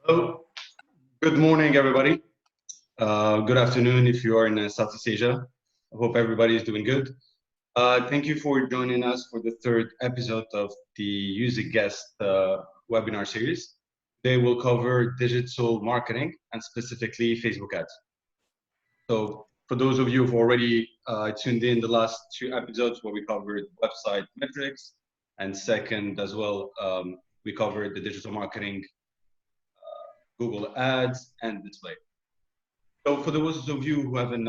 Hello, good morning, everybody. Good afternoon if you are in Southeast Asia. I hope everybody is doing good. Thank you for joining us for the third episode of the Userguest webinar series. Today we'll cover digital marketing and specifically Facebook ads. So for those of you who've already tuned in the last two episodes where we covered website metrics, and second as well, we covered the digital marketing, Google Ads, and display. So for those of you who haven't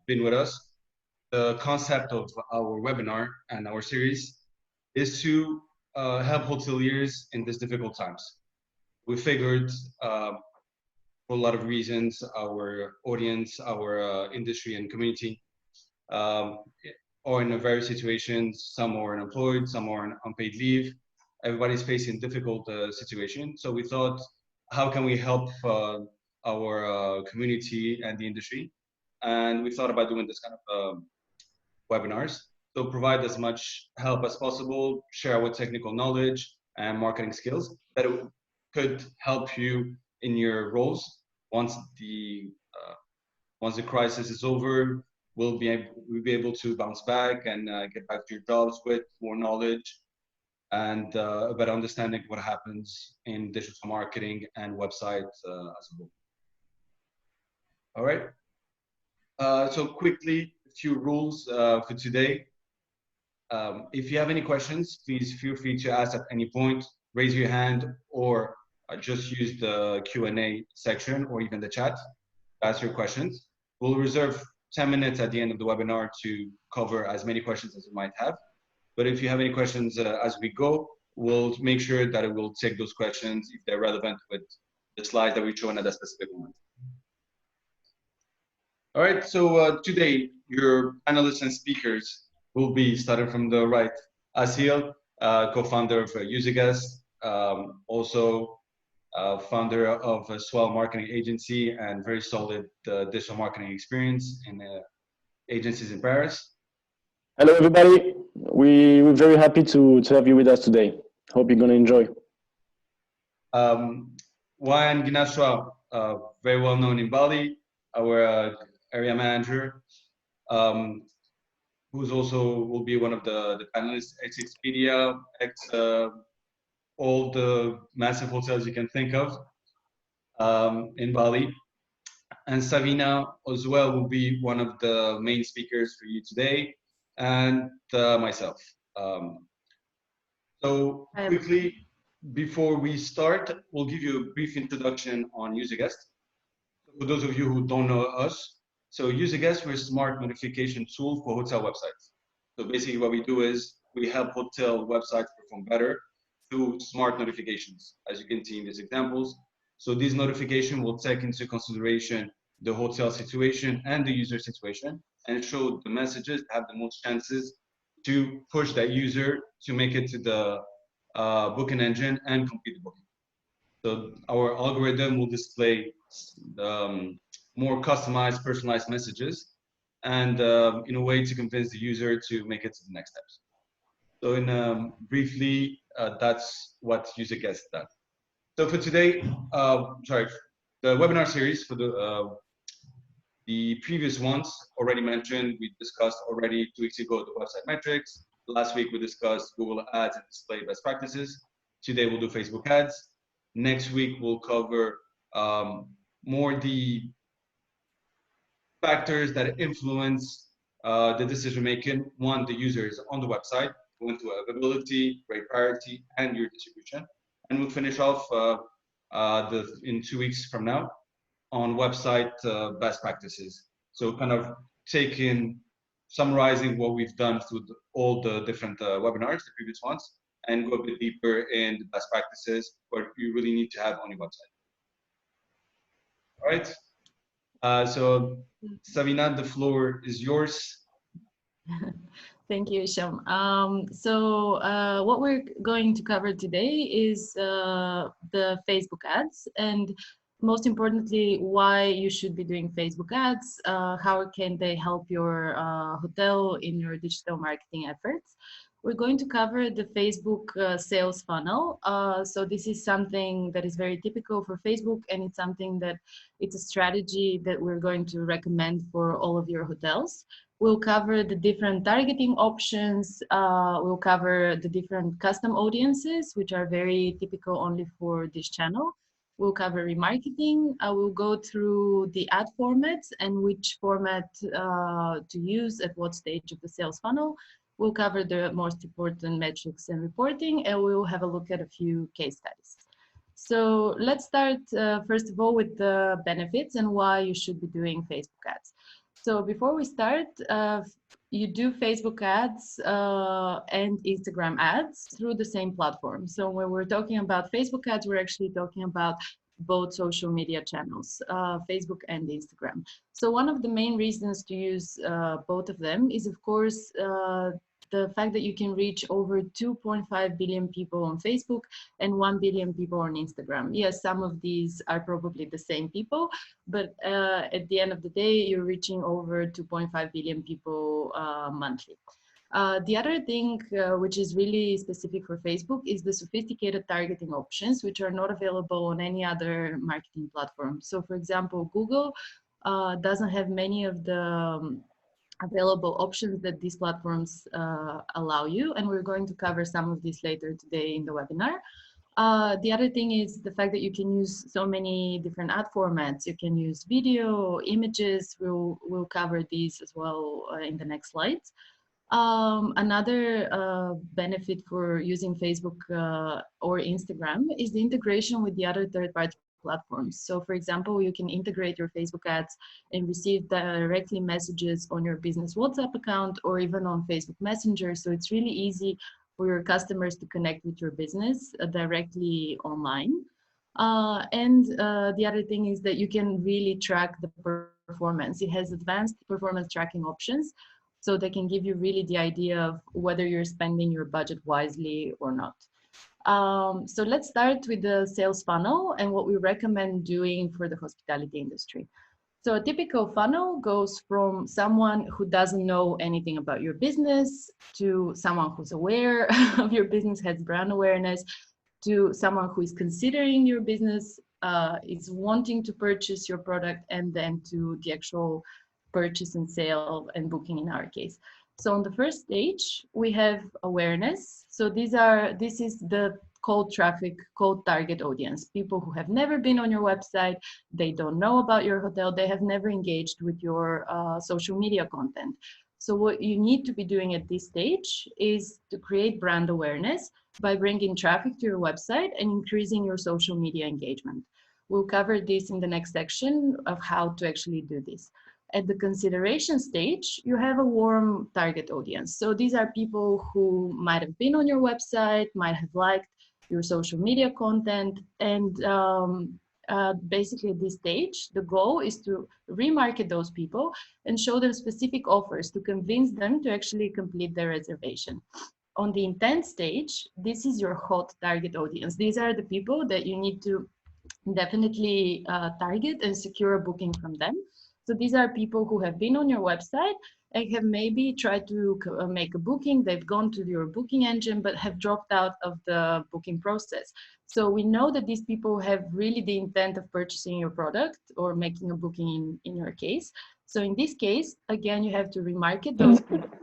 been with us, the concept of our webinar and our series is to help hoteliers in these difficult times. We figured for a lot of reasons, our audience, our industry and community are in various situations. Some are unemployed, some are on unpaid leave. Everybody's facing difficult situations. So we thought, how can we help our community and the industry? And we thought about doing this kind of webinars. So provide as much help as possible, share our technical knowledge and marketing skills that it could help you in your roles. Once the crisis is over, we'll be able to bounce back and get back to your jobs with more knowledge and a better understanding of what happens in digital marketing and websites as a whole. All right. So quickly, a few rules for today. If you have any questions, please feel free to ask at any point. Raise your hand or just use the Q&A section or even the chat to ask your questions. We'll reserve 10 minutes at the end of the webinar to cover as many questions as you might have. But if you have any questions as we go, we'll make sure that it will take those questions if they're relevant with the slides that we're showing at that specific moment. All right, so today your panelists and speakers will be starting from the right. Asil, co-founder of Userguest, also founder of a Swell Marketing Agency and very solid digital marketing experience in agencies in Paris. Hello, everybody. We're very happy to have you with us today. Hope you're going to enjoy. Wayan Ginaswa, very well known in Bali, our area manager, who's also will be one of the panelists, ex-Expedia, all the massive hotels you can think of in Bali. And Savina as well will be one of the main speakers for you today, and myself. So quickly, before we start, we'll give you a brief introduction on Userguest. For those of you who don't know us, so Userguest, we're a smart notification tool for hotel websites. So basically what we do is we help hotel websites perform better through smart notifications, as you can see in these examples. So these notifications will take into consideration the hotel situation and the user situation and show the messages that have the most chances to push that user to make it to the booking engine and complete the booking. So our algorithm will display more customized, personalized messages and in a way to convince the user to make it to the next steps. So in briefly, that's what Userguest does. So for today, the webinar series for the previous ones already mentioned, we discussed already 2 weeks ago the website metrics. Last week we discussed Google Ads and display best practices. Today we'll do Facebook ads. Next week we'll cover more the factors that influence the decision making. One, the users on the website, go into availability, rate priority, and your distribution. And we'll finish off in 2 weeks from now on website best practices. So kind of summarizing what we've done through all the different webinars, the previous ones, and go a bit deeper in the best practices, what you really need to have on your website. All right. So Savina, the floor is yours. Thank you, Sham. So what we're going to cover today is the Facebook ads. And most importantly, why you should be doing Facebook ads, how can they help your hotel in your digital marketing efforts. We're going to cover the Facebook sales funnel. So this is something that is very typical for Facebook, and it's something that it's a strategy that we're going to recommend for all of your hotels. We'll cover the different targeting options. We'll cover the different custom audiences, which are very typical only for this channel. We'll cover remarketing. I will go through the ad formats and which format to use at what stage of the sales funnel. We'll cover the most important metrics and reporting, and we'll have a look at a few case studies. So let's start first of all with the benefits and why you should be doing Facebook ads. So before we start, you do Facebook ads and Instagram ads through the same platform. So when we're talking about Facebook ads, we're actually talking about both social media channels, Facebook and Instagram. So one of the main reasons to use both of them is, of course, the fact that you can reach over 2.5 billion people on Facebook and 1 billion people on Instagram. Yes, some of these are probably the same people, but at the end of the day, you're reaching over 2.5 billion people monthly. The other thing which is really specific for Facebook is the sophisticated targeting options, which are not available on any other marketing platform. So for example, Google doesn't have many of the available options that these platforms allow you, and we're going to cover some of these later today in the webinar. The other thing is the fact that you can use so many different ad formats. You can use video, images. We'll cover these as well in the next slides. Another benefit for using Facebook or Instagram is the integration with the other third-party platforms. So for example, you can integrate your Facebook ads and receive directly messages on your business WhatsApp account or even on Facebook Messenger. So it's really easy for your customers to connect with your business directly online. The other thing is that you can really track the performance. It has advanced performance tracking options, so they can give you really the idea of whether you're spending your budget wisely or not. So let's start with the sales funnel and what we recommend doing for the hospitality industry. So a typical funnel goes from someone who doesn't know anything about your business to someone who's aware of your business, has brand awareness, to someone who is considering your business, is wanting to purchase your product, and then to the actual purchase and sale and booking in our case. So on the first stage, we have awareness. So this is the cold traffic, cold target audience, people who have never been on your website, they don't know about your hotel, they have never engaged with your social media content. So what you need to be doing at this stage is to create brand awareness by bringing traffic to your website and increasing your social media engagement. We'll cover this in the next section of how to actually do this. At the consideration stage, you have a warm target audience. So these are people who might have been on your website, might have liked your social media content, and basically at this stage, the goal is to remarket those people and show them specific offers to convince them to actually complete their reservation. On the intent stage, this is your hot target audience. These are the people that you need to definitely target and secure a booking from them. So these are people who have been on your website and have maybe tried to make a booking. They've gone to your booking engine, but have dropped out of the booking process. So we know that these people have really the intent of purchasing your product or making a booking in your case. So in this case, again, you have to remarket those people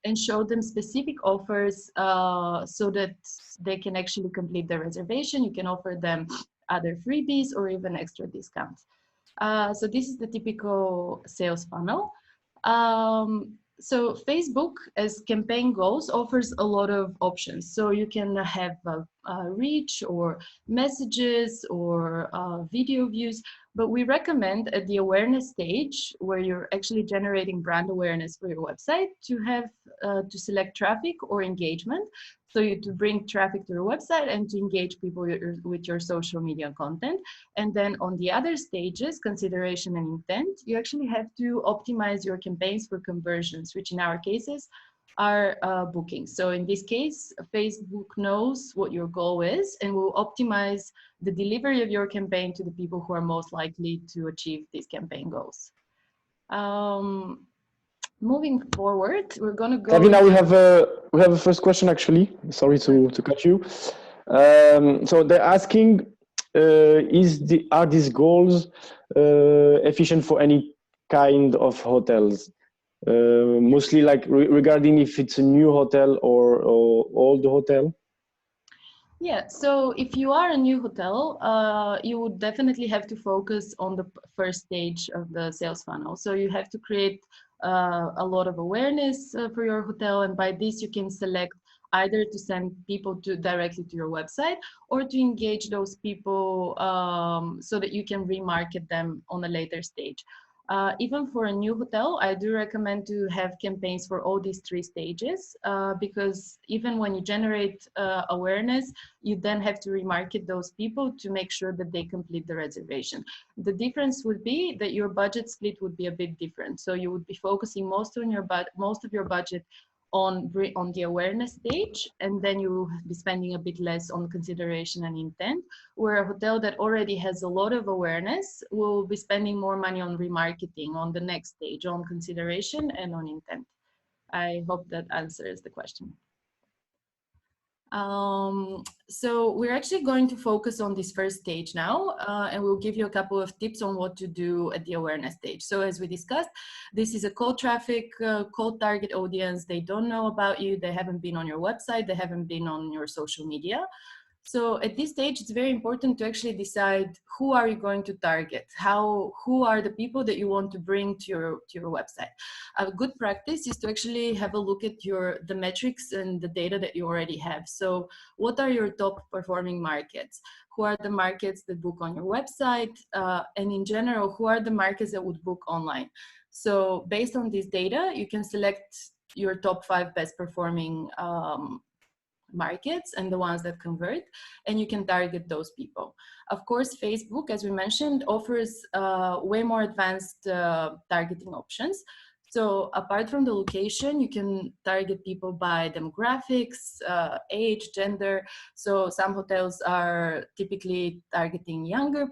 and show them specific offers so that they can actually complete their reservation. You can offer them other freebies or even extra discounts. So this is the typical sales funnel. So Facebook, as campaign goals, offers a lot of options. So you can have reach or messages or video views, but we recommend at the awareness stage, where you're actually generating brand awareness for your website, to have to select traffic or engagement. So you to bring traffic to your website and to engage people with your social media content. And then on the other stages, consideration and intent, you actually have to optimize your campaigns for conversions, which in our cases are bookings. So in this case, Facebook knows what your goal is and will optimize the delivery of your campaign to the people who are most likely to achieve these campaign goals. Moving forward, we're going to go. Davina, we have a first question actually. Sorry to cut you. So they're asking, are these goals efficient for any kind of hotels? Mostly like regarding if it's a new hotel or old hotel. Yeah, so if you are a new hotel, you would definitely have to focus on the first stage of the sales funnel. So you have to create a lot of awareness for your hotel, and by this you can select either to send people directly to your website or to engage those people so that you can remarket them on a later stage. Even for a new hotel, I do recommend to have campaigns for all these three stages because even when you generate awareness, you then have to remarket those people to make sure that they complete the reservation. The difference would be that your budget split would be a bit different. So you would be focusing most of your budget on the awareness stage, and then you will be spending a bit less on consideration and intent, where a hotel that already has a lot of awareness will be spending more money on remarketing on the next stage, on consideration and on intent. I hope that answers the question. So we're actually going to focus on this first stage now, and we'll give you a couple of tips on what to do at the awareness stage. So as we discussed, this is a cold traffic, cold target audience. They don't know about you. They haven't been on your website. They haven't been on your social media. So at this stage, it's very important to actually decide who are you going to target, who are the people that you want to bring to your website. A good practice is to actually have a look at the metrics and the data that you already have. So what are your top performing markets? Who are the markets that book on your website? And in general, who are the markets that would book online? So based on this data, you can select your top 5 best performing markets and the ones that convert, and you can target those people. Of course, Facebook, as we mentioned, offers way more advanced targeting options. So apart from the location, you can target people by demographics, age, gender. So some hotels are typically targeting younger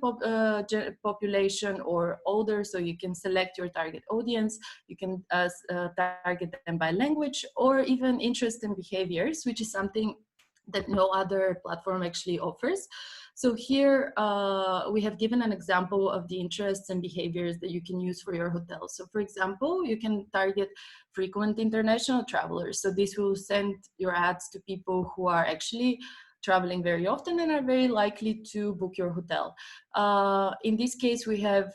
population or older, so you can select your target audience. You can target them by language or even interest and behaviors, which is something that no other platform actually offers. So here we have given an example of the interests and behaviors that you can use for your hotel. So for example, you can target frequent international travelers. So this will send your ads to people who are actually traveling very often and are very likely to book your hotel. In this case, we have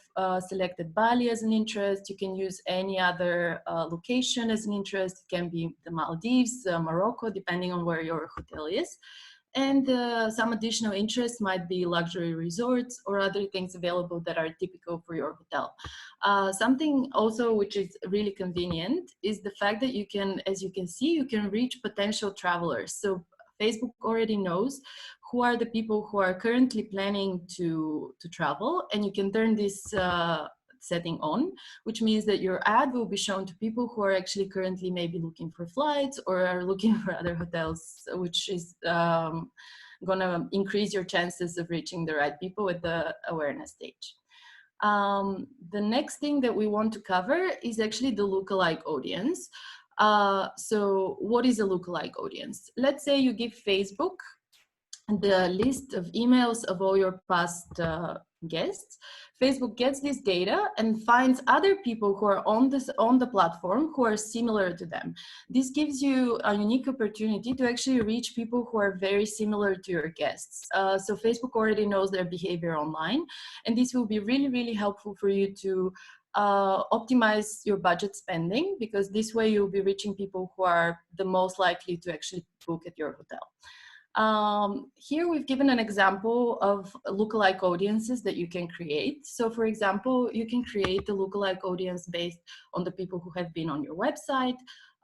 selected Bali as an interest. You can use any other location as an interest. It can be the Maldives, Morocco, depending on where your hotel is. And some additional interests might be luxury resorts or other things available that are typical for your hotel. Something also which is really convenient is the fact that you can, as you can see, you can reach potential travelers. So Facebook already knows who are the people who are currently planning to travel, and you can turn this setting on, which means that your ad will be shown to people who are actually currently maybe looking for flights or are looking for other hotels, which is gonna increase your chances of reaching the right people at the awareness stage. The next thing that we want to cover is actually the lookalike audience. So what is a lookalike audience? Let's say you give Facebook the list of emails of all your past guests. Facebook gets this data and finds other people who are on the platform who are similar to them. This gives you a unique opportunity to actually reach people who are very similar to your guests. So Facebook already knows their behavior online, and this will be really, really helpful for you to optimize your budget spending, because this way you'll be reaching people who are the most likely to actually book at your hotel. Here we've given an example of lookalike audiences that you can create. So for example, you can create a lookalike audience based on the people who have been on your website.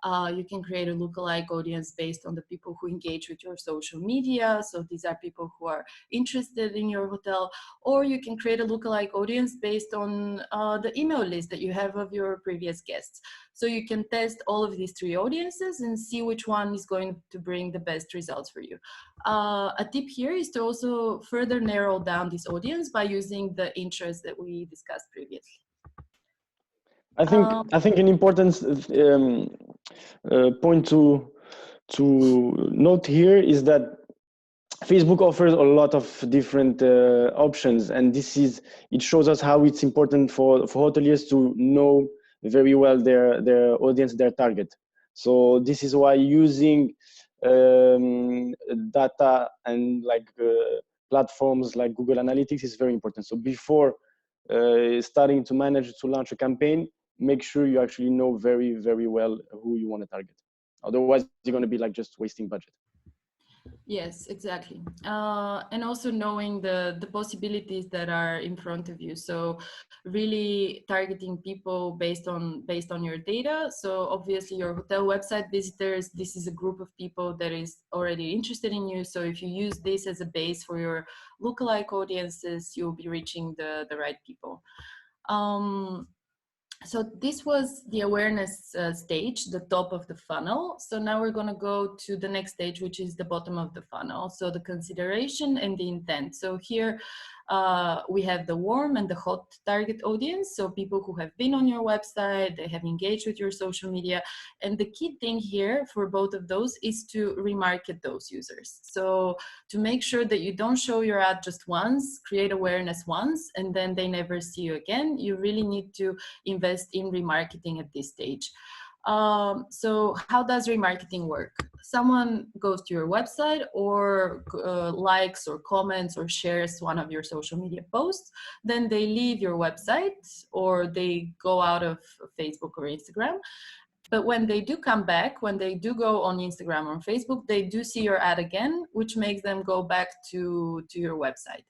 You can create a lookalike audience based on the people who engage with your social media. So these are people who are interested in your hotel. Or you can create a lookalike audience based on the email list that you have of your previous guests. So you can test all of these three audiences and see which one is going to bring the best results for you. A tip here is to also further narrow down this audience by using the interests that we discussed previously. I think an important point to note here is that Facebook offers a lot of different options, and it shows us how it's important for hoteliers to know very well their audience, their target. So this is why using data and like platforms like Google Analytics is very important. So before starting to launch a campaign, make sure you actually know very, very well who you want to target. Otherwise, you're going to be like just wasting budget. Yes, exactly. And also knowing the possibilities that are in front of you. So really targeting people based on your data. So obviously your hotel website visitors, this is a group of people that is already interested in you. So if you use this as a base for your lookalike audiences, you'll be reaching the right people. So this was the awareness stage, the top of the funnel. So now we're going to go to the next stage, which is the bottom of the funnel. So the consideration and the intent. So here we have the warm and the hot target audience. So people who have been on your website, they have engaged with your social media. And the key thing here for both of those is to remarket those users. So to make sure that you don't show your ad just once, create awareness once, and then they never see you again, you really need to invest in remarketing at this stage. So how does remarketing work? Someone goes to your website or likes or comments or shares one of your social media posts, then they leave your website or they go out of Facebook or Instagram. But when they do come back, when they do go on Instagram or Facebook, they do see your ad again, which makes them go back to your website.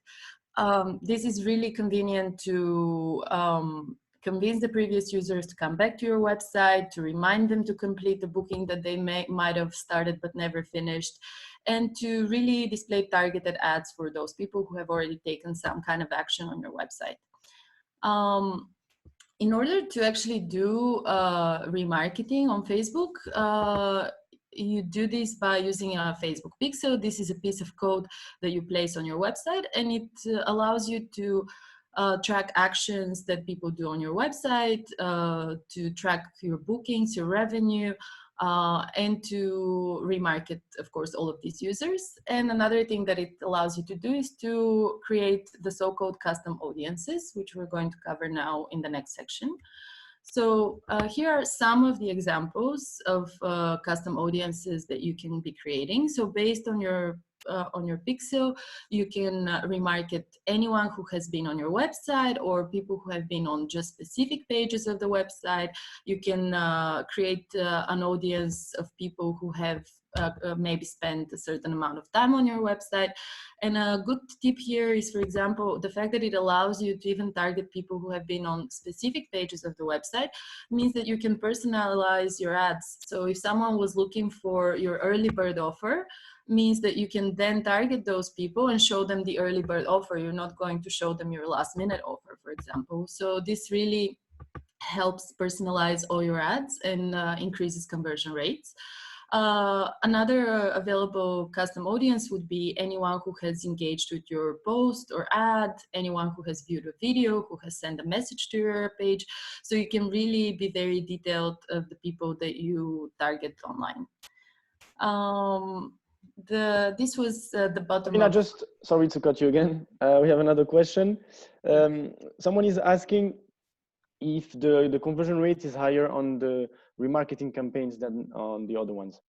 This is really convenient to convince the previous users to come back to your website, to remind them to complete the booking that they might have started but never finished, and to really display targeted ads for those people who have already taken some kind of action on your website. In order to actually do remarketing on Facebook, you do this by using a Facebook pixel. This is a piece of code that you place on your website, and it allows you to track actions that people do on your website, to track your bookings, your revenue, and to remarket, of course, all of these users. And another thing that it allows you to do is to create the so-called custom audiences, which we're going to cover now in the next section. So here are some of the examples of custom audiences that you can be creating. So based on your pixel, you can remarket anyone who has been on your website or people who have been on just specific pages of the website. You can create an audience of people who have maybe spent a certain amount of time on your website. And a good tip here is, for example, the fact that it allows you to even target people who have been on specific pages of the website means that you can personalize your ads. So if someone was looking for your early bird offer, means that you can then target those people and show them the early bird offer. You're not going to show them your last minute offer, for example. So this really helps personalize all your ads and increases conversion rates. Another available custom audience would be anyone who has engaged with your post or ad, anyone who has viewed a video, who has sent a message to your page. So you can really be very detailed of the people that you target online. This was the bottom Sabina, of... just sorry to cut you again. We have another question. Someone is asking if the conversion rate is higher on the remarketing campaigns than on the other ones.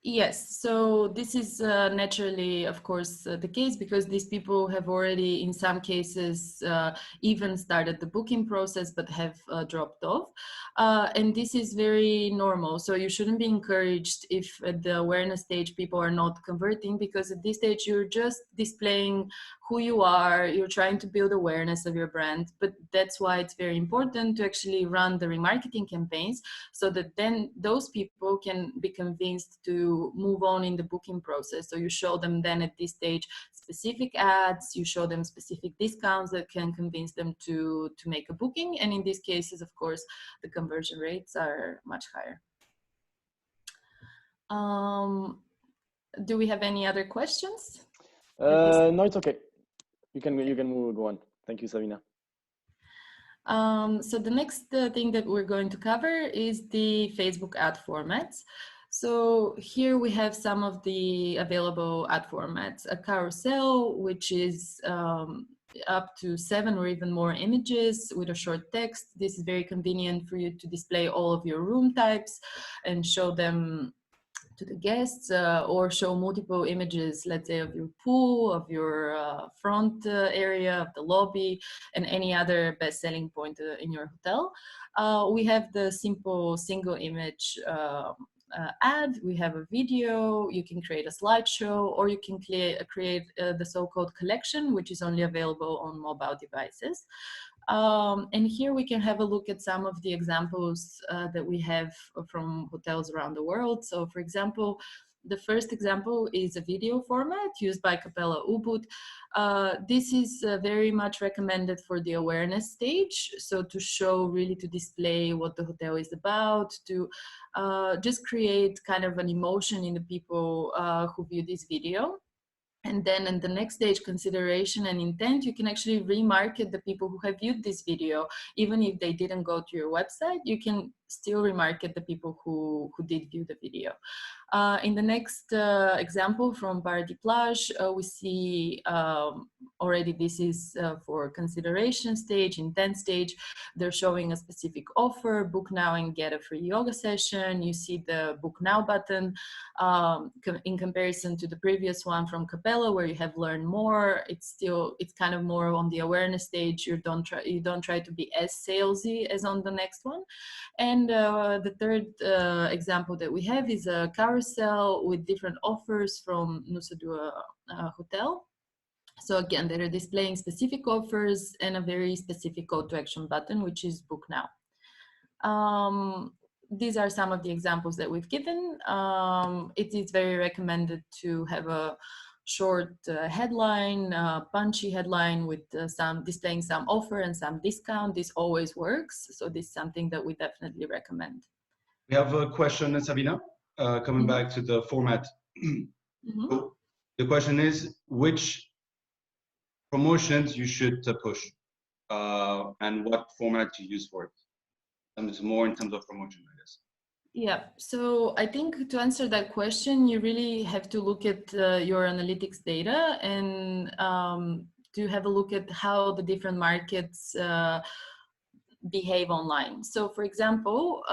Yes, so this is naturally, of course, the case because these people have already, in some cases, even started the booking process but have dropped off. And this is very normal. So you shouldn't be encouraged if at the awareness stage people are not converting, because at this stage you're just displaying who you are, you're trying to build awareness of your brand. But that's why it's very important to actually run the remarketing campaigns, so that then those people can be convinced to move on in the booking process. So you show them then at this stage specific ads, you show them specific discounts that can convince them to make a booking. And in these cases, of course, the conversion rates are much higher. Do we have any other questions? No, it's okay. You can go on. Thank you, Sabina. So the next thing that we're going to cover is the Facebook ad formats. So here we have some of the available ad formats. A carousel, which is up to 7 or even more images with a short text. This is very convenient for you to display all of your room types and show them to the guests, or show multiple images, let's say of your pool, of your front area, of the lobby, and any other best selling point in your hotel. We have the simple single image ad, we have a video, you can create a slideshow, or you can create the so-called collection, which is only available on mobile devices. And here we can have a look at some of the examples that we have from hotels around the world. So for example, the first example is a video format used by Capella Ubud. This is very much recommended for the awareness stage. So to show, really to display what the hotel is about, to just create kind of an emotion in the people who view this video. And then in the next stage, consideration and intent, you can actually remarket the people who have viewed this video. Even if they didn't go to your website, you can still remarket the people who did view the video. In the next example from Paradis Plage, we see already this is for consideration stage, intent stage. They're showing a specific offer, book now and get a free yoga session. You see the book now button in comparison to the previous one from Capella, where you have learn more. It's kind of more on the awareness stage. You don't try to be as salesy as on the next one. And the third example that we have is a carousel with different offers from Nusa Dua Hotel. So again, they're displaying specific offers and a very specific call to action button, which is book now. These are some of the examples that we've given. It is very recommended to have a short headline, punchy headline with some displaying some offer and some discount. This always works. So this is something that we definitely recommend. We have a question, Sabina, coming back to the format. So the question is, which promotions you should push and what format to use for it? And it's more in terms of promotion, I guess. Yeah, so I think to answer that question, you really have to look at your analytics data and to have a look at how the different markets behave online. So for example,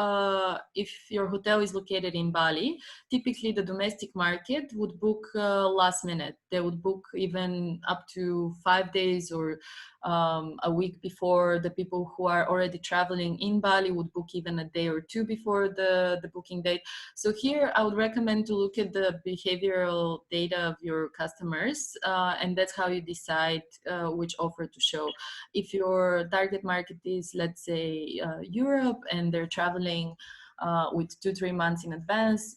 if your hotel is located in Bali, typically the domestic market would book last minute. They would book even up to 5 days or a week before. The people who are already traveling in Bali would book even a day or two before the booking date. So here I would recommend to look at the behavioral data of your customers, and that's how you decide which offer to show. If your target market is, let's say, Europe, and they're traveling with 2-3 months in advance,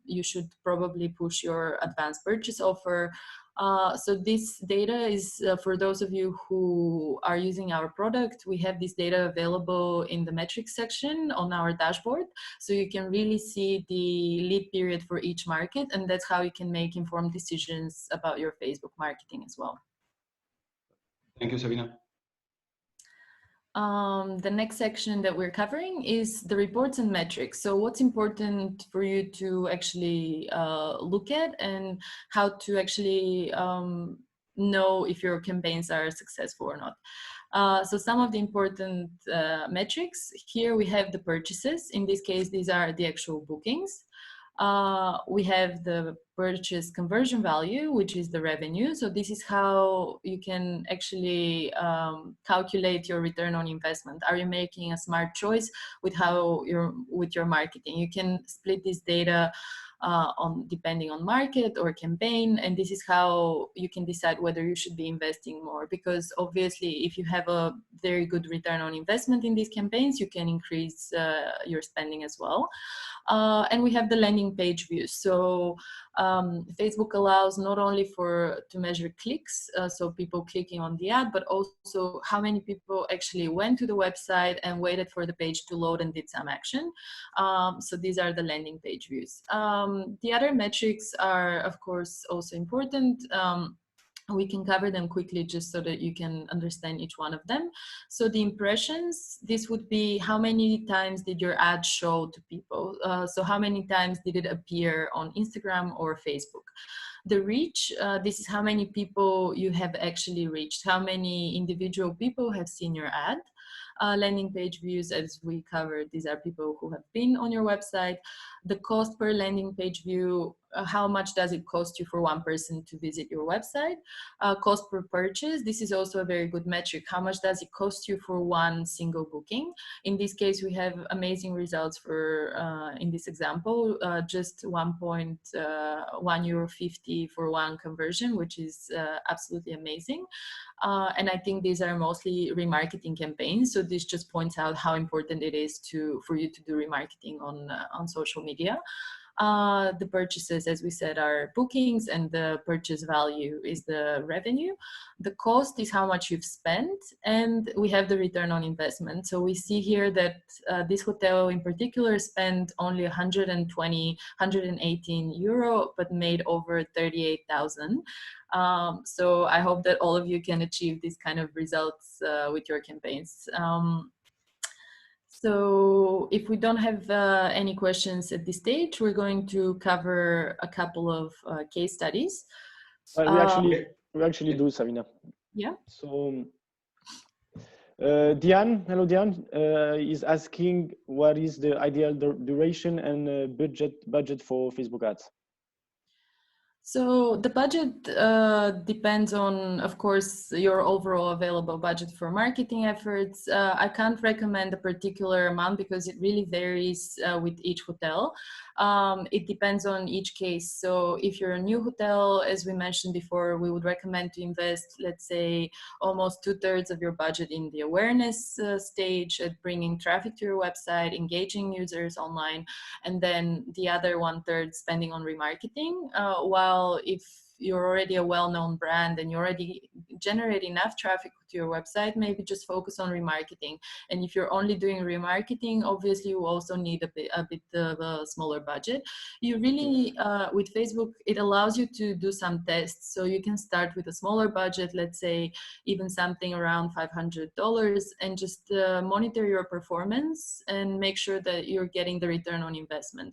you should probably push your advanced purchase offer. So this data is for those of you who are using our product. We have this data available in the metrics section on our dashboard. So you can really see the lead period for each market, and that's how you can make informed decisions about your Facebook marketing as well. Thank you, Sabina. The next section that we're covering is the reports and metrics. So what's important for you to actually look at, and how to actually know if your campaigns are successful or not. So some of the important metrics, here we have the purchases. In this case, these are the actual bookings. We have the purchase conversion value, which is the revenue. So this is how you can actually calculate your return on investment. Are you making a smart choice with your marketing? You can split this data depending on market or campaign. And this is how you can decide whether you should be investing more, because obviously if you have a very good return on investment in these campaigns, you can increase your spending as well. And we have the landing page views. So Facebook allows not only to measure clicks, so people clicking on the ad, but also how many people actually went to the website and waited for the page to load and did some action. So these are the landing page views. The other metrics are, of course, also important. We can cover them quickly just so that you can understand each one of them. So the impressions, this would be how many times did your ad show to people? So how many times did it appear on Instagram or Facebook? The reach, this is how many people you have actually reached, how many individual people have seen your ad. Landing page views, as we covered, these are people who have been on your website. The cost per landing page view, how much does it cost you for one person to visit your website? Cost per purchase, this is also a very good metric. How much does it cost you for one single booking? In this case, we have amazing results for, in this example, just 1.1 euro 50 for one conversion, which is absolutely amazing. And I think these are mostly remarketing campaigns. So this just points out how important it is for you to do remarketing on social media. The purchases, as we said, are bookings, and the purchase value is the revenue. The cost is how much you've spent, and we have the return on investment. So we see here that this hotel in particular spent only 118 euro, but made over 38,000. So I hope that all of you can achieve these kind of results with your campaigns. So if we don't have any questions at this stage, we're going to cover a couple of case studies. We actually do, Savina. Yeah. So Diane, hello Diane, is asking what is the ideal duration and budget for Facebook ads? So the budget depends on, of course, your overall available budget for marketing efforts. I can't recommend a particular amount because it really varies with each hotel. It depends on each case. So if you're a new hotel, as we mentioned before, we would recommend to invest, let's say, almost 2/3 of your budget in the awareness stage, at bringing traffic to your website, engaging users online, and then the other 1/3 spending on remarketing. While if you're already a well-known brand and you already generate enough traffic to your website, maybe just focus on remarketing. And if you're only doing remarketing, obviously you also need a bit of a smaller budget. You really, with Facebook, it allows you to do some tests. So you can start with a smaller budget, let's say even something around $500, and just monitor your performance and make sure that you're getting the return on investment.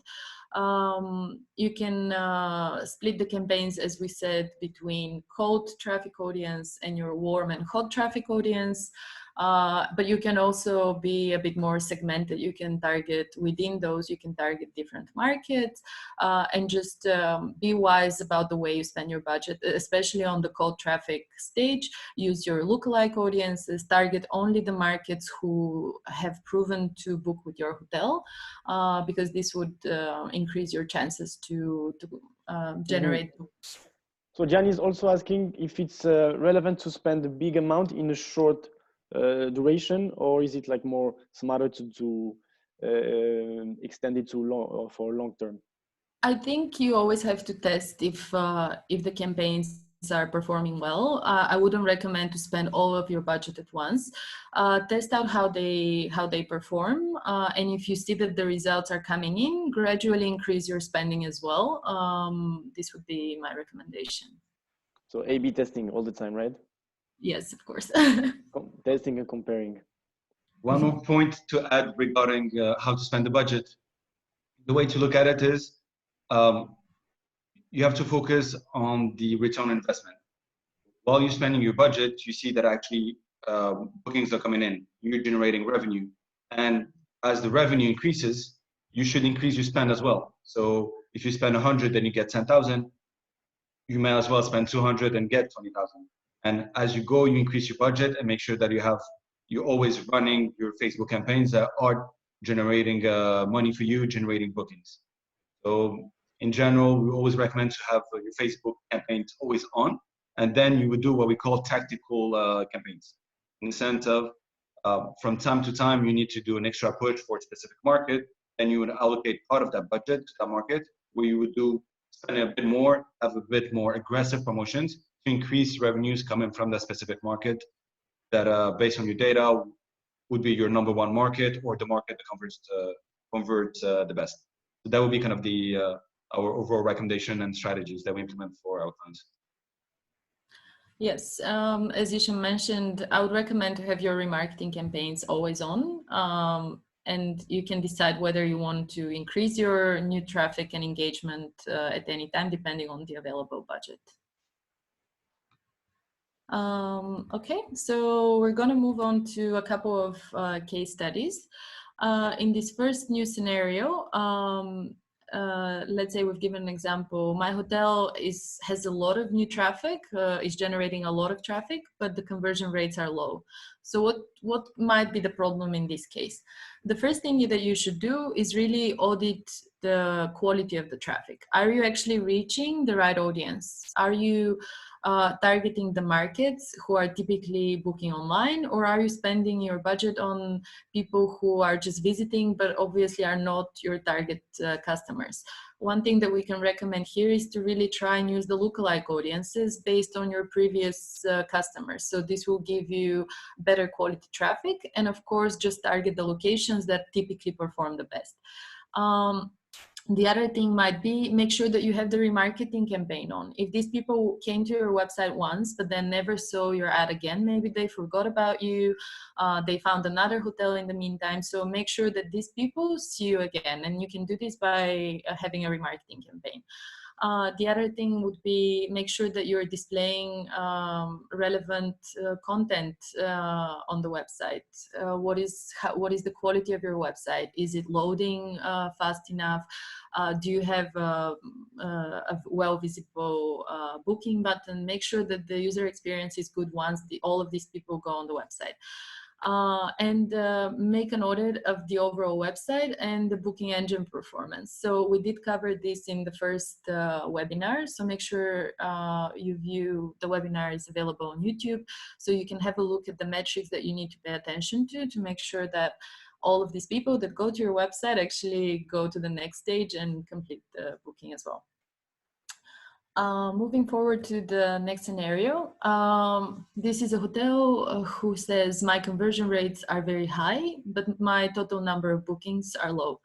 You can split the campaigns, as we said, between cold traffic audience and your warm and hot traffic audience. But you can also be a bit more segmented. You can target within those, you can target different markets, and just be wise about the way you spend your budget, especially on the cold traffic stage. Use your lookalike audiences, target only the markets who have proven to book with your hotel, because this would increase your chances to generate. So Jan is also asking if it's relevant to spend a big amount in a short duration, or is it like more smarter to extend it to for long term? I think you always have to test if the campaigns are performing well. I wouldn't recommend to spend all of your budget at once. Test out how they perform, and if you see that the results are coming in, gradually increase your spending as well. This would be my recommendation. So A/B testing all the time, right? Yes, of course. Testing and comparing. One more point to add regarding how to spend the budget. The way to look at it is you have to focus on the return on investment. While you're spending your budget, you see that actually bookings are coming in, you're generating revenue. And as the revenue increases, you should increase your spend as well. So if you spend 100 and you get 10,000, you may as well spend 200 and get 20,000. And as you go, you increase your budget and make sure that you're always running your Facebook campaigns that are generating money for you, generating bookings. So in general, we always recommend to have your Facebook campaigns always on, and then you would do what we call tactical campaigns, in the sense of from time to time you need to do an extra push for a specific market, and you would allocate part of that budget to that market, where you would spend a bit more, have a bit more aggressive promotions to increase revenues coming from that specific market that, based on your data, would be your number one market or the market that converts the best. So that would be kind of our overall recommendation and strategies that we implement for our clients. Yes, as Ishan mentioned, I would recommend to have your remarketing campaigns always on, and you can decide whether you want to increase your new traffic and engagement at any time, depending on the available budget. Okay, so we're going to move on to a couple of case studies. In this first new scenario, let's say we've given an example. My hotel has a lot of new traffic, is generating a lot of traffic, but the conversion rates are low. So what might be the problem in this case? The first thing that you should do is really audit the quality of the traffic. Are you actually reaching the right audience? Are you targeting the markets who are typically booking online, or are you spending your budget on people who are just visiting but obviously are not your target customers? One thing that we can recommend here is to really try and use the lookalike audiences based on your previous customers. So this will give you better quality traffic, and of course just target the locations that typically perform the best. The other thing might be, make sure that you have the remarketing campaign on. If these people came to your website once, but then never saw your ad again, maybe they forgot about you, they found another hotel in the meantime. So make sure that these people see you again. And you can do this by having a remarketing campaign. The other thing would be, make sure that you're displaying relevant content on the website. What is the quality of your website? Is it loading fast enough? Do you have a well visible booking button? Make sure that the user experience is good once all of these people go on the website. And make an audit of the overall website and the booking engine performance. So we did cover this in the first webinar. So make sure you view the webinar is available on YouTube, so you can have a look at the metrics that you need to pay attention to make sure that all of these people that go to your website actually go to the next stage and complete the booking as well. Moving forward to the next scenario, this is a hotel who says my conversion rates are very high, but my total number of bookings are low.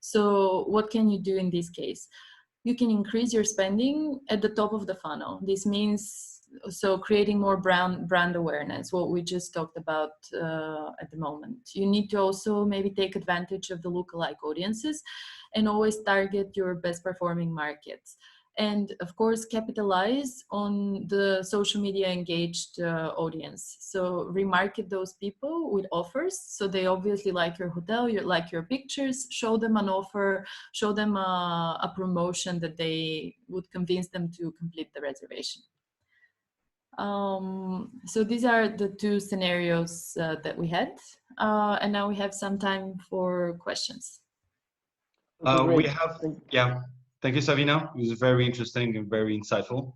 So what can you do in this case? You can increase your spending at the top of the funnel. This means creating more brand awareness, what we just talked about at the moment. You need to also maybe take advantage of the lookalike audiences and always target your best performing markets. And of course, capitalize on the social media engaged audience. So remarket those people with offers. So they obviously like your hotel, like your pictures, show them an offer, show them a promotion that they would convince them to complete the reservation. So these are the two scenarios that we had. And now we have some time for questions. Thank you, Savina. It was very interesting and very insightful.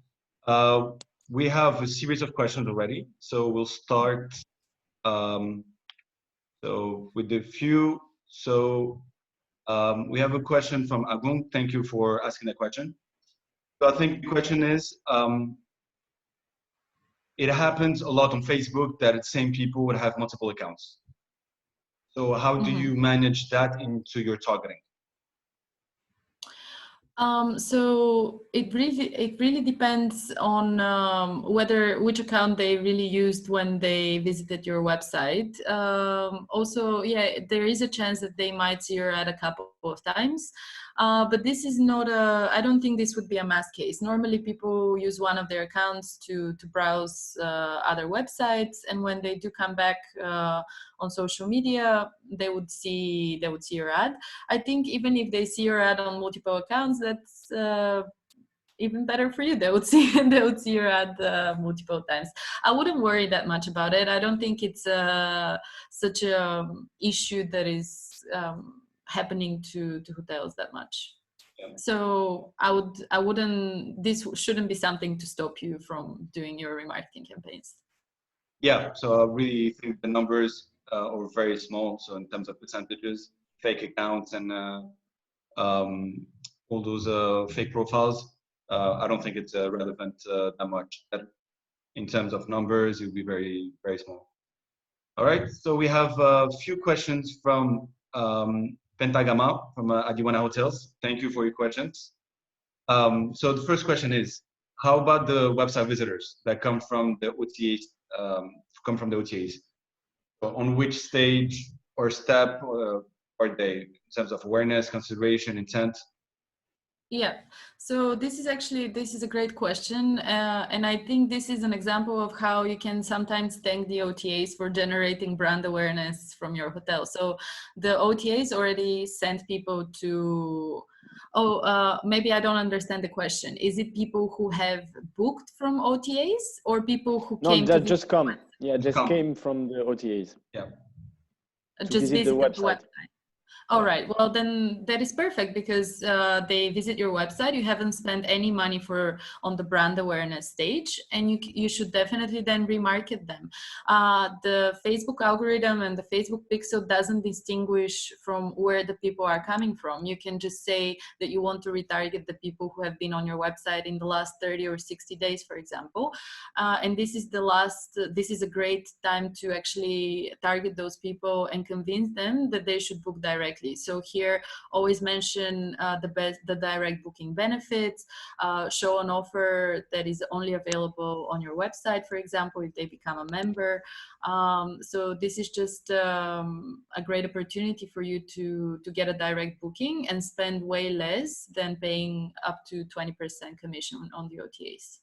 We have a series of questions already, so we'll start with the few. So we have a question from Agung. Thank you for asking that question. So I think the question is, it happens a lot on Facebook that the same people would have multiple accounts. So how do you manage that into your targeting? So it really depends on which account they really used when they visited your website. Also, yeah, there is a chance that they might see your ad a couple of times. But this is not I don't think this would be a mass case. Normally people use one of their accounts to browse other websites, and when they do come back on social media, they would see your ad. I think even if they see your ad on multiple accounts, that's even better for you. They would see your ad multiple times. I wouldn't worry that much about it. I don't think it's such a issue that is happening to hotels that much. So this shouldn't be something to stop you from doing your remarketing campaigns. Yeah, so I really think the numbers are very small. So in terms of percentages, fake accounts and um, all those fake profiles, I don't think it's relevant that much. That in terms of numbers, it would be very, very small. All right, so we have a few questions from Pentagama from Adiwana Hotels. Thank you for your questions. So the first question is, how about the website visitors that come from the OTAs? OTAs. So on which stage or step are they in terms of awareness, consideration, intent? Yeah, so this is a great question, and I think this is an example of how you can sometimes thank the OTAs for generating brand awareness from your hotel. So the OTAs already sent people to. Oh, maybe I don't understand the question. Is it people who have booked from OTAs or people who came that to just come? Yeah, Just just come. came from the OTAs. Yeah. To just visit the visited the website. website? All right, well then that is perfect because they visit your website. You haven't spent any money on the brand awareness stage, and you should definitely then remarket them. The Facebook algorithm and the Facebook pixel doesn't distinguish from where the people are coming from. You can just say that you want to retarget the people who have been on your website in the last 30 or 60 days, for example. And this is a great time to actually target those people and convince them that they should book directly. So here, always mention the direct booking benefits, show an offer that is only available on your website, for example, if they become a member. So this is just a great opportunity for you to get a direct booking and spend way less than paying up to 20% commission on the OTAs.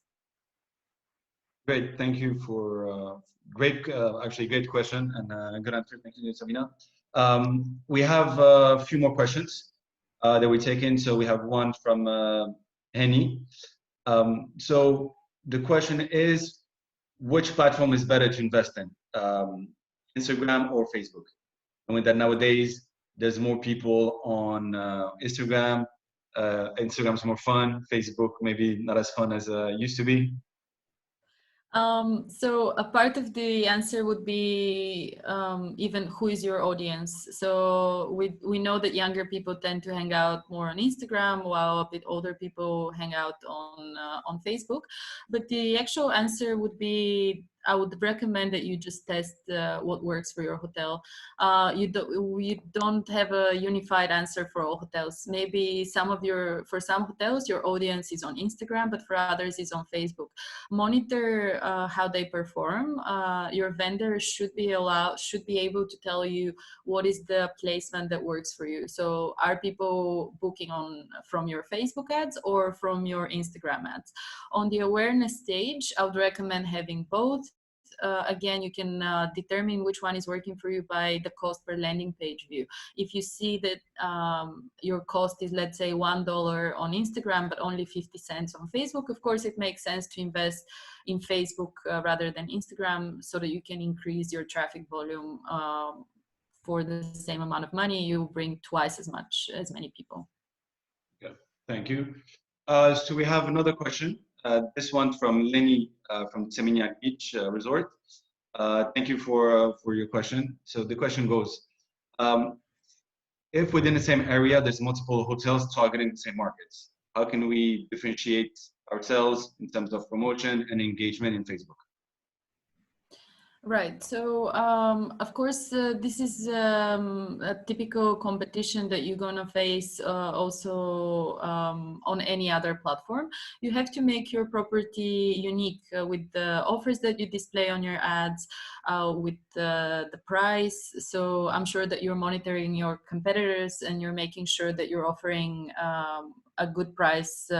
Great, thank you for actually great question and good answer. Thank you, Sabina. We have a few more questions that we take in. So we have one from Henny. So the question is, which platform is better to invest in, Instagram or Facebook? I mean that nowadays there's more people on Instagram. Instagram's more fun. Facebook maybe not as fun as used to be. So a part of the answer would be even who is your audience. So we know that younger people tend to hang out more on Instagram, while a bit older people hang out on Facebook. But the actual answer would be, I would recommend that you just test what works for your hotel. You don't have a unified answer for all hotels. Maybe for some hotels, your audience is on Instagram, but for others is on Facebook. Monitor how they perform. Your vendor should be able to tell you what is the placement that works for you. So are people booking from your Facebook ads or from your Instagram ads? On the awareness stage, I would recommend having both. Again, you can determine which one is working for you by the cost per landing page view. If you see that your cost is, let's say, $1 on Instagram, but only 50 cents on Facebook, of course, it makes sense to invest in Facebook rather than Instagram, so that you can increase your traffic volume. For the same amount of money, you bring twice as many people. Yeah, thank you. So we have another question. This one from Lenny from Seminyak Beach Resort. Thank you for your question. So the question goes, if within the same area there's multiple hotels targeting the same markets, how can we differentiate ourselves in terms of promotion and engagement in Facebook? Right. So, of course, this is a typical competition that you're going to face also on any other platform. You have to make your property unique with the offers that you display on your ads, with the price. So I'm sure that you're monitoring your competitors and you're making sure that you're offering a good price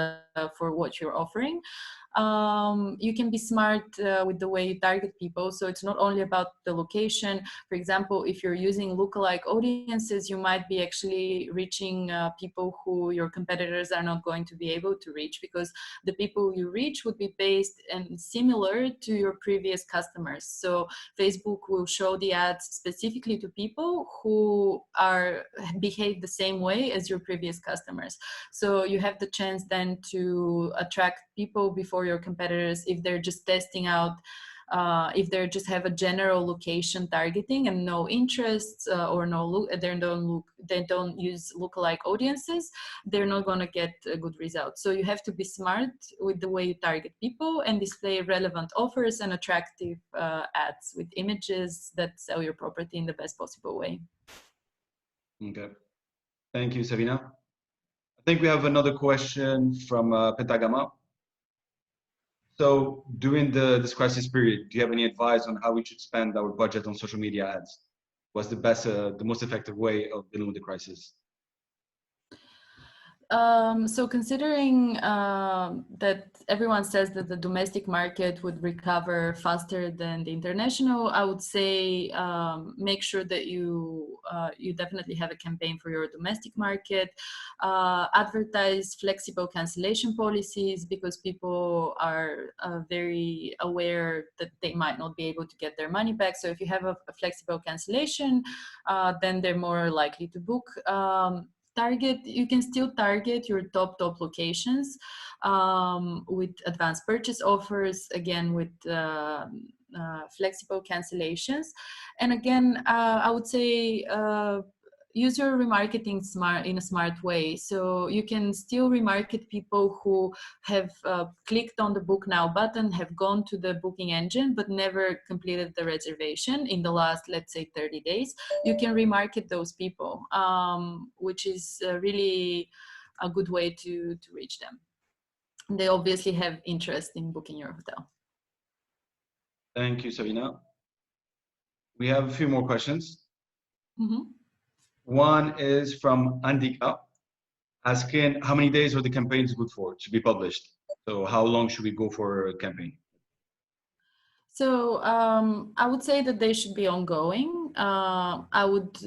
for what you're offering. You can be smart with the way you target people. So it's not only about the location. For example, if you're using lookalike audiences, you might be actually reaching people who your competitors are not going to be able to reach, because the people you reach would be based and similar to your previous customers. So Facebook will show the ads specifically to people who behave the same way as your previous customers. So you have the chance then to attract people before your competitors if they're just testing out, if they just have a general location targeting and no interests or they don't use lookalike audiences, they're not going to get a good result. So you have to be smart with the way you target people and display relevant offers and attractive ads with images that sell your property in the best possible way. Okay. Thank you, Sabina. I think we have another question from Pentagama. So during this crisis period, do you have any advice on how we should spend our budget on social media ads? What's the most effective way of dealing with the crisis? So considering that everyone says that the domestic market would recover faster than the international, I would say make sure that you definitely have a campaign for your domestic market. Advertise flexible cancellation policies, because people are very aware that they might not be able to get their money back. So if you have a flexible cancellation, then they're more likely to book. You can still target your top locations with advanced purchase offers, again with flexible cancellations. And again, I would say use your remarketing in a smart way. So you can still remarket people who have clicked on the book now button, have gone to the booking engine, but never completed the reservation in the last, let's say, 30 days. You can remarket those people, which is really a good way to reach them. They obviously have interest in booking your hotel. Thank you, Sabina. We have a few more questions. Mm-hmm. One is from Andika, asking how many days are the campaigns good for to be published? So how long should we go for a campaign? So I would say that they should be ongoing. I would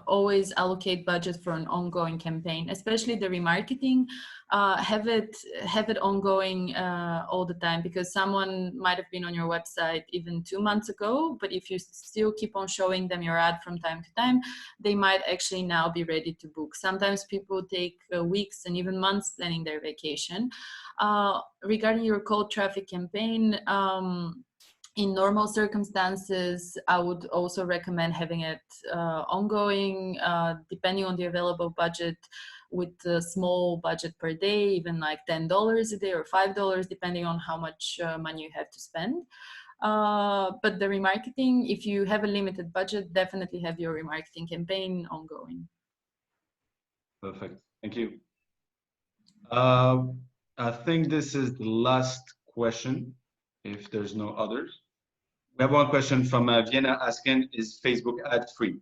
always allocate budget for an ongoing campaign, especially the remarketing. Have it ongoing all the time, because someone might have been on your website even 2 months ago, but if you still keep on showing them your ad from time to time, they might actually now be ready to book. Sometimes people take weeks and even months planning their vacation. Regarding your cold traffic campaign, in normal circumstances, I would also recommend having it ongoing, depending on the available budget, with a small budget per day, even like $10 a day or $5, depending on how much money you have to spend. But the remarketing, if you have a limited budget, definitely have your remarketing campaign ongoing. Perfect. Thank you. I think this is the last question, if there's no others. We have one question from Vienna asking, is Facebook ad free?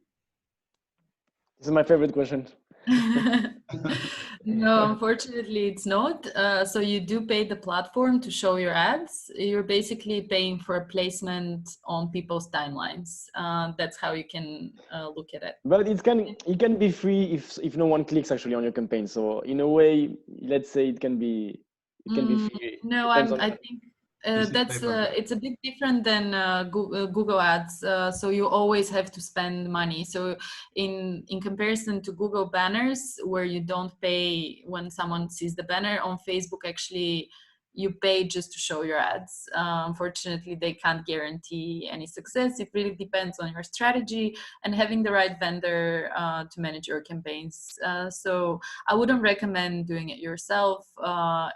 This is my favorite question. No, unfortunately, it's not. So you do pay the platform to show your ads. You're basically paying for a placement on people's timelines. That's how you can look at it. But it can be free if no one clicks actually on your campaign. So in a way, let's say it can be free. No, I think it's a bit different than Google Ads. So you always have to spend money. So in comparison to Google banners, where you don't pay when someone sees the banner, on Facebook actually you pay just to show your ads. Unfortunately, they can't guarantee any success. It really depends on your strategy and having the right vendor to manage your campaigns. So I wouldn't recommend doing it yourself.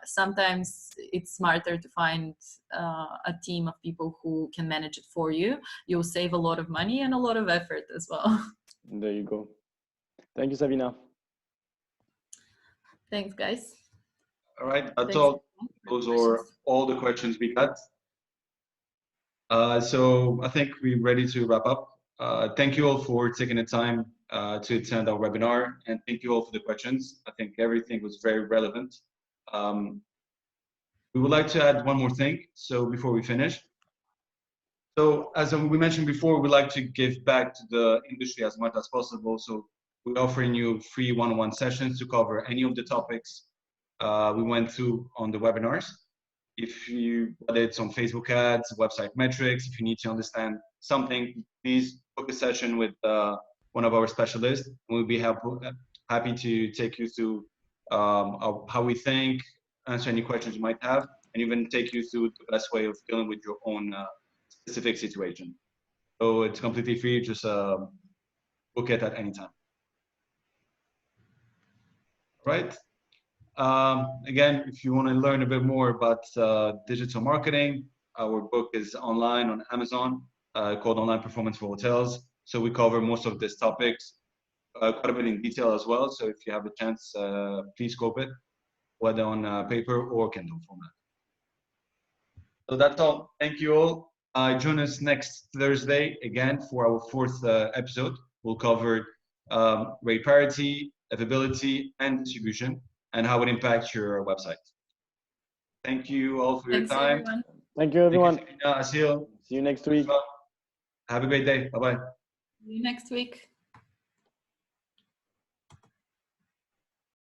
Sometimes it's smarter to find a team of people who can manage it for you. You'll save a lot of money and a lot of effort as well. There you go. Thank you, Sabina. Thanks, guys. All right, that's all. Those are all the questions we got. So I think we're ready to wrap up. Thank you all for taking the time to attend our webinar, and thank you all for the questions. I think everything was very relevant. We would like to add one more thing. So before we finish, so as we mentioned before, we like to give back to the industry as much as possible. So we're offering you free one-on-one sessions to cover any of the topics we went through on the webinars. Whether it's on Facebook ads, website metrics, if you need to understand something, please book a session with one of our specialists. We'll be happy to take you through how we think, answer any questions you might have, and even take you through the best way of dealing with your own specific situation. So it's completely free, just book it at any time. Right? Again, if you want to learn a bit more about digital marketing, our book is online on Amazon called Online Performance for Hotels. So we cover most of these topics quite a bit in detail as well. So if you have a chance, please scope it, whether on paper or Kindle format. So that's all. Thank you all. Join us next Thursday again for our fourth episode. We'll cover rate parity, availability, and distribution, and how it impacts your website. Thank you all for your time. Everyone. Thank you, everyone. Thank you, Asil. See you next week. Have a great day. Bye-bye. See you next week.